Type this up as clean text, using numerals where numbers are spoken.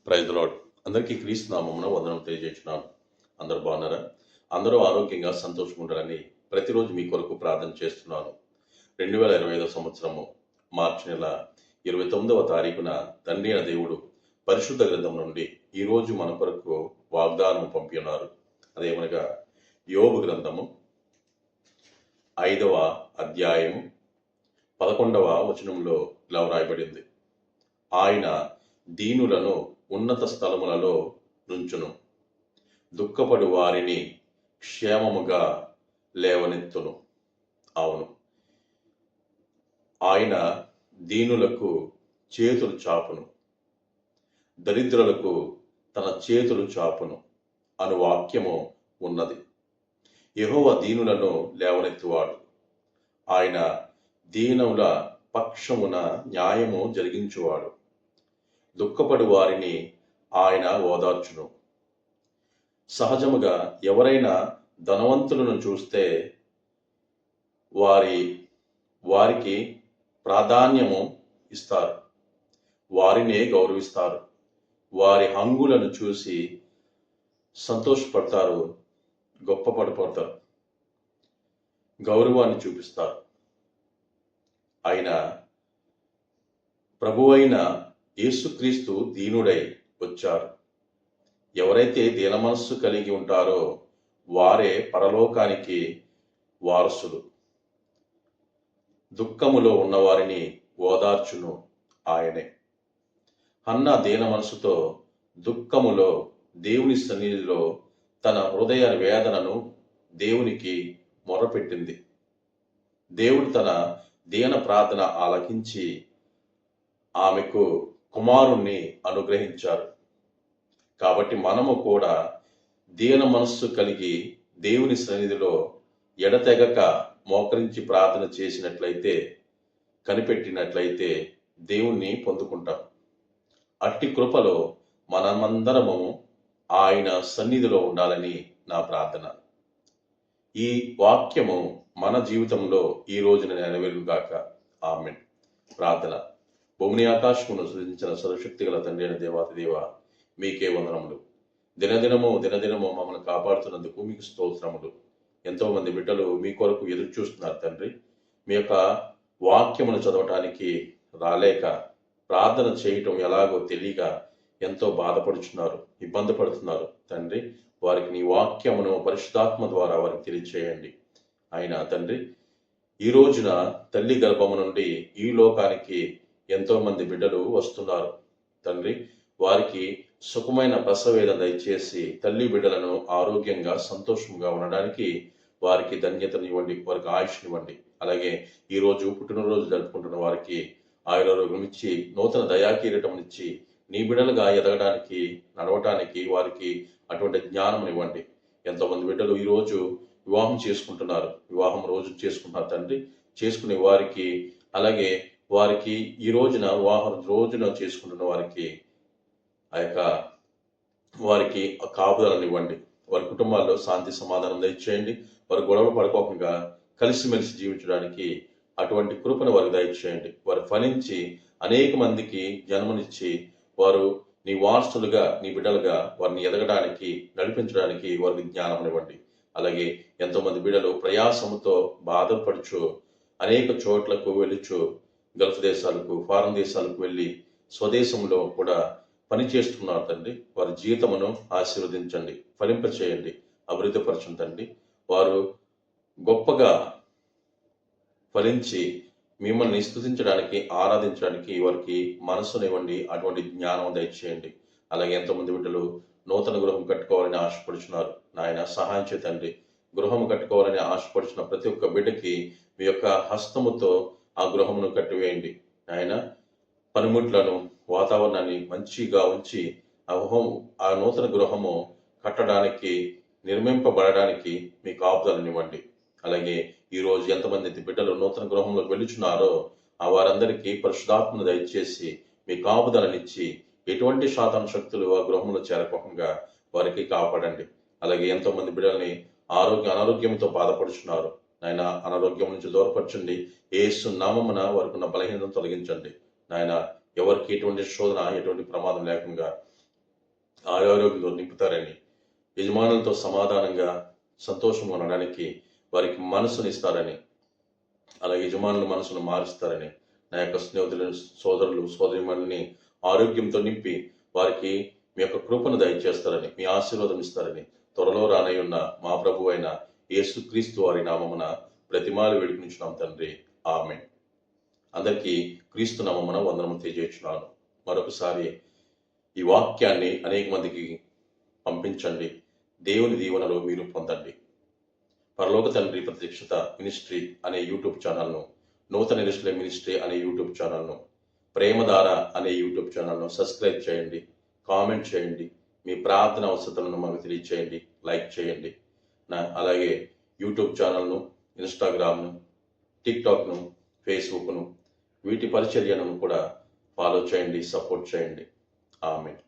Praise the lord. అందరికీ క్రీస్తు నామమున వందనం తెలియజేస్తున్నాను. అందరూ బాగున్నారా? అందరూ ఆరోగ్యంగా సంతోషంగా ఉండాలని ప్రతిరోజు మీ కొరకు ప్రార్థన చేస్తున్నాను. 2025 సంవత్సరము మార్చి నెల 29వ తారీఖున తండ్రి అయిన దేవుడు పరిశుద్ధ గ్రంథం నుండి ఈరోజు మన కొరకు వాగ్దానం పంపినారు. అదేమనగా యోబు గ్రంథము 5వ అధ్యాయము 11వ వచనంలో ఇలా వ్రాయబడింది. ఆయన దీనులను ఉన్నత స్థలములలో నుంచును, దుఃఖపడు వారిని క్షేమముగా లేవనెత్తును. అవును, ఆయన దీనులకు చేతులు చాపును, దరిద్రులకు తన చేతులు చాపును అను వాక్యము ఉన్నది. యెహోవా దీనులను లేవనెత్తువాడు. ఆయన దీనుల పక్షమున న్యాయము జరిగించువాడు. దుఃఖపడు వారిని ఆయన ఓదార్చును. సహజముగా ఎవరైనా ధనవంతులను చూస్తే వారికి ప్రాధాన్యము ఇస్తారు, వారినే గౌరవిస్తారు, వారి హంగులను చూసి సంతోషపడతారు, గొప్పపడిపోతారు, గౌరవాన్ని చూపిస్తారు. అయినా ప్రభువైన యేసుక్రీస్తు దీనుడై వచ్చారు. ఎవరైతే దీన మనస్సు కలిగి ఉంటారో వారే పరలోకానికి వారసులు. దుఃఖములో ఉన్నవారిని ఓదార్చును ఆయనే. హన్న దీన మనసుతో దుఃఖములో దేవుని సన్నిధిలో తన హృదయ వేదనను దేవునికి మొరపెట్టింది. దేవుడు తన దీన ప్రార్థన ఆలకించి ఆమెకు కుమారుణ్ణి అనుగ్రహించారు. కాబట్టి మనము కూడా దీన మనస్సు కలిగి దేవుని సన్నిధిలో ఎడతెగక మోకరించి ప్రార్థన చేసినట్లయితే, కనిపెట్టినట్లయితే దేవుణ్ణి పొందుకుంటాం. అట్టి కృపలో మనమందరము ఆయన సన్నిధిలో ఉండాలని నా ప్రార్థన. ఈ వాక్యము మన జీవితంలో ఈ రోజున నెరవేరుగాక. ఆమేన్. ప్రార్థన. భూమిని ఆకాశమును సృజించిన సర్వశక్తి గల తండ్రి అయిన దేవాతి దేవ, మీకే వందనములు. దినదినము మమ్మల్ని కాపాడుతున్నందుకు మీకు స్తోత్రములు. ఎంతో మంది బిడ్డలు మీ కొరకు ఎదురు చూస్తున్నారు తండ్రి. మీ యొక్క వాక్యమును చదవటానికి రాలేక, ప్రార్థన చేయటం ఎలాగో తెలియక ఎంతో బాధపడుచున్నారు, ఇబ్బంది పడుతున్నారు తండ్రి. వారికి నీ వాక్యమును పరిశుద్ధాత్మ ద్వారా వారికి తెలియచేయండి. అయినా తండ్రి, ఈ రోజున తల్లి గర్భము నుండి ఈ లోకానికి ఎంతో మంది బిడ్డలు వస్తున్నారు తండ్రి. వారికి సుఖమైన ప్రసవేదన దయచేసి తల్లి బిడ్డలను ఆరోగ్యంగా సంతోషంగా ఉండడానికి వారికి ధన్యతనివ్వండి, వారికి ఆయుష్నివ్వండి. అలాగే ఈరోజు పుట్టినరోజు జరుపుకుంటున్న వారికి ఆయురారోగ్యం ఇచ్చి, నూతన దయాకీరటం ఇచ్చి, నీ బిడ్డలుగా ఎదగడానికి, నడవటానికి వారికి అటువంటి జ్ఞానం ఇవ్వండి. ఎంతో మంది బిడ్డలు ఈరోజు వివాహం చేసుకుంటున్నారు, వివాహం రోజు చేసుకుంటున్నారు తండ్రి. చేసుకునే వారికి, అలాగే వారికి ఈ రోజున వివాహం రోజున చేసుకుంటున్న వారికి వారికి కాపుదలను ఇవ్వండి. వారి కుటుంబాల్లో శాంతి సమాధానం దయచేయండి. వారు గొడవలు పడుకోకుండా కలిసిమెలిసి జీవించడానికి అటువంటి కృపను వారికి దయచేయండి. వారు ఫలించి అనేక మందికి జన్మనిచ్చి వారు నీ వారసులుగా, నీ బిడ్డలుగా వారిని ఎదగడానికి, నడిపించడానికి వారికి జ్ఞానం ఇవ్వండి. అలాగే ఎంతో మంది బిడ్డలు ప్రయాసముతో బాధపడుచు అనేక చోట్లకు వెళ్ళుచు, గల్ఫ్ దేశాలకు, ఫారెన్ దేశాలకు వెళ్ళి స్వదేశంలో కూడా పని చేస్తున్నారు తండ్రి. వారి జీవితమును ఆశీర్వదించండి, ఫలింపచేయండి, అభివృద్ధిపరచండి తండ్రి. వారు గొప్పగా ఫలించి మిమ్మల్ని స్తుతించడానికి, ఆరాధించడానికి వారికి మనస్సునివ్వండి, అటువంటి జ్ఞానం దయచేయండి. అలాగే ఎంతోమంది బిడ్డలు నూతన గృహం కట్టుకోవాలని ఆశపడుచున్నారు నాయన, సహాయం చేయ తండ్రి. గృహం కట్టుకోవాలని ఆశపడుచున్న ప్రతి ఒక్క బిడ్డకి మీ యొక్క హస్తముతో ఆ గృహమును కట్టివేయండి ఆయన. పనిముట్లను, వాతావరణాన్ని మంచిగా ఉంచి ఆ నూతన గృహము కట్టడానికి, నిర్మింపబడడానికి మీ కాపుదలనివ్వండి. అలాగే ఈరోజు ఎంతమంది బిడ్డలు నూతన గృహంలోకి వెళ్ళుచున్నారో ఆ వారందరికీ పరిశుద్ధాత్మను దయచేసి మీ కాపుదలనిచ్చి ఎటువంటి శాతం శక్తులు ఆ గృహంలో చేరకుండా వారికి కాపాడండి. అలాగే ఎంతో మంది బిడ్డల్ని అనారోగ్యంతో బాధపడుచున్నారు నాయన. అనారోగ్యం నుంచి దూరపరచండి. యేసు నామమున వారికి ఉన్న బలహీనతను తొలగించండి నాయన. ఎవరికి ఎటువంటి శోధన, ఎటువంటి ప్రమాదం లేకుండా ఆరోగ్యంతో నింపుతారని, యజమానులతో సమాధానంగా సంతోషంగా ఉండడానికి వారికి మనసునిస్తారని, అలాగే యజమానుల మనసును మారుస్తారని, నా యొక్క స్నేహితులను, సోదరులు, సోదరిమణుల్ని ఆరోగ్యంతో నింపి వారికి మీ యొక్క కృపను దయచేస్తారని, మీ ఆశీర్వాదం ఇస్తారని త్వరలో రానయ్యున్న మా ప్రభు అయిన యేసుక్రీస్తు వారి నామమున ప్రతిమాలు వేడుకునిచున్నాం తండ్రి. ఆమేన్. అందరికీ క్రీస్తు నామమున వందనము తెలియజేస్తున్నాను. మరొకసారి ఈ వాక్యాన్ని అనేక మందికి పంపించండి. దేవుని దీవెనలో మీరు పొందండి. పరలోక తండ్రి ప్రత్యక్షత మినిస్ట్రీ అనే యూట్యూబ్ ఛానల్ను, నూతన నిరీక్షణ మినిస్ట్రీ అనే యూట్యూబ్ ఛానల్ను, ప్రేమధార అనే యూట్యూబ్ ఛానల్ను సబ్స్క్రైబ్ చేయండి, కామెంట్ చేయండి, మీ ప్రార్థన అవసరతలను మాకు తెలియచేయండి, లైక్ చేయండి. అలాగే యూట్యూబ్ ఛానల్ను, ఇన్స్టాగ్రామ్ను, టిక్టాక్ను, ఫేస్బుక్ను, వీటి పరిచర్యను కూడా ఫాలో చేయండి, సపోర్ట్ చేయండి. ఆమేన్.